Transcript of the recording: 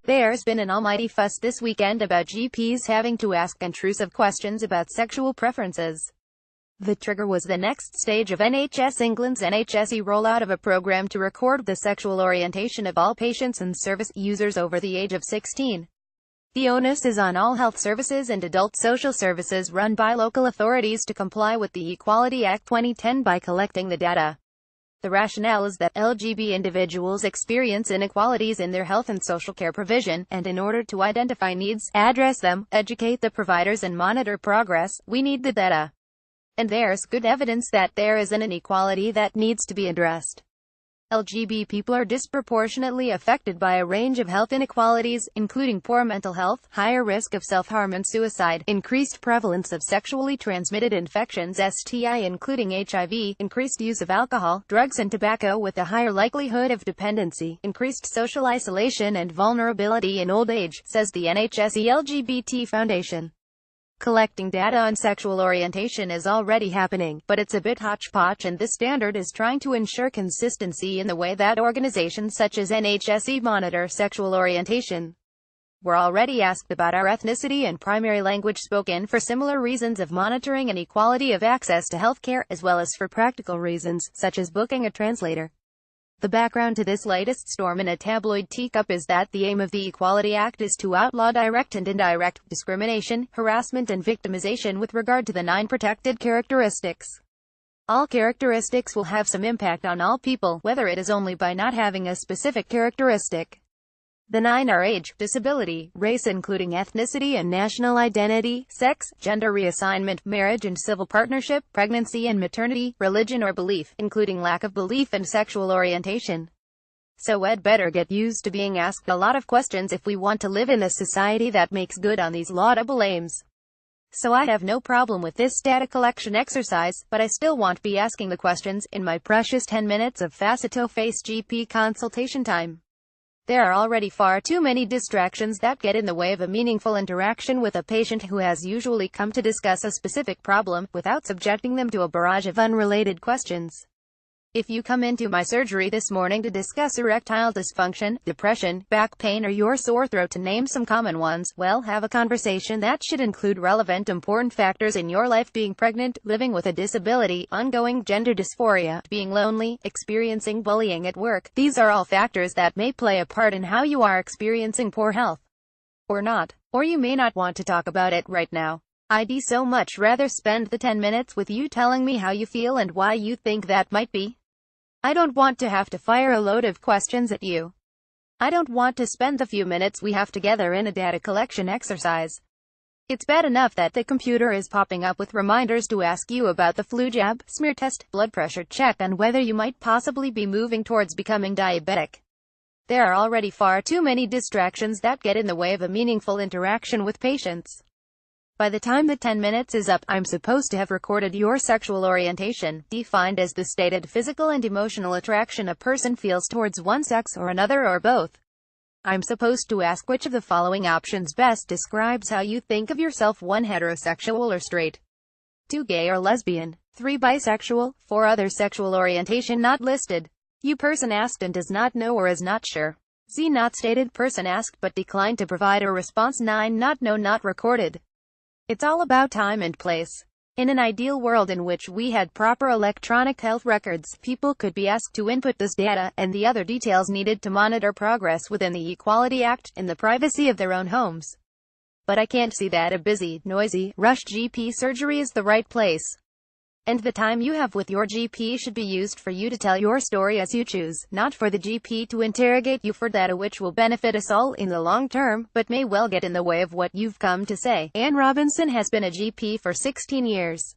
There's been an almighty fuss this weekend about GPs having to ask intrusive questions about sexual preferences. The trigger was the next stage of NHS England's NHSE rollout of a programme to record the sexual orientation of all patients and service users over the age of 16. The onus is on all health services and adult social services run by local authorities to comply with the Equality Act 2010 by collecting the data. The rationale is that LGBT individuals experience inequalities in their health and social care provision, and in order to identify needs, address them, educate the providers and monitor progress, we need the data. And there's good evidence that there is an inequality that needs to be addressed. LGBT people are disproportionately affected by a range of health inequalities, including poor mental health, higher risk of self-harm and suicide, increased prevalence of sexually transmitted infections (STI) including HIV, increased use of alcohol, drugs and tobacco with a higher likelihood of dependency, increased social isolation and vulnerability in old age, says the NHSE LGBT Foundation. Collecting data on sexual orientation is already happening, but it's a bit hodgepodge, and this standard is trying to ensure consistency in the way that organizations such as NHSE monitor sexual orientation. We're already asked about our ethnicity and primary language spoken for similar reasons of monitoring and equality of access to healthcare, as well as for practical reasons, such as booking a translator. The background to this latest storm in a tabloid teacup is that the aim of the Equality Act is to outlaw direct and indirect discrimination, harassment and victimization with regard to the 9 protected characteristics. All characteristics will have some impact on all people, whether it is only by not having a specific characteristic. The 9 are age, disability, race including ethnicity and national identity, sex, gender reassignment, marriage and civil partnership, pregnancy and maternity, religion or belief, including lack of belief, and sexual orientation. So we'd better get used to being asked a lot of questions if we want to live in a society that makes good on these laudable aims. So I have no problem with this data collection exercise, but I still want to be asking the questions in my precious 10 minutes of face-to-face GP consultation time. There are already far too many distractions that get in the way of a meaningful interaction with a patient who has usually come to discuss a specific problem, without subjecting them to a barrage of unrelated questions. If you come into my surgery this morning to discuss erectile dysfunction, depression, back pain or your sore throat, to name some common ones, well, have a conversation that should include relevant important factors in your life: being pregnant, living with a disability, ongoing gender dysphoria, being lonely, experiencing bullying at work. These are all factors that may play a part in how you are experiencing poor health. Or not. Or you may not want to talk about it right now. I'd so much rather spend the 10 minutes with you telling me how you feel and why you think that might be. I don't want to have to fire a load of questions at you. I don't want to spend the few minutes we have together in a data collection exercise. It's bad enough that the computer is popping up with reminders to ask you about the flu jab, smear test, blood pressure check, and whether you might possibly be moving towards becoming diabetic. There are already far too many distractions that get in the way of a meaningful interaction with patients. By the time the 10 minutes is up, I'm supposed to have recorded your sexual orientation, defined as the stated physical and emotional attraction a person feels towards one sex or another or both. I'm supposed to ask which of the following options best describes how you think of yourself: 1 heterosexual or straight, 2 gay or lesbian, 3 bisexual, 4 other sexual orientation not listed. U person asked and does not know or is not sure. Z not stated. Person asked but declined to provide a response. 9 not know, not recorded. It's all about time and place. In an ideal world in which we had proper electronic health records, people could be asked to input this data, and the other details needed to monitor progress within the Equality Act, in the privacy of their own homes. But I can't see that a busy, noisy, rushed GP surgery is the right place. And the time you have with your GP should be used for you to tell your story as you choose, not for the GP to interrogate you for data which will benefit us all in the long term, but may well get in the way of what you've come to say. Anne Robinson has been a GP for 16 years.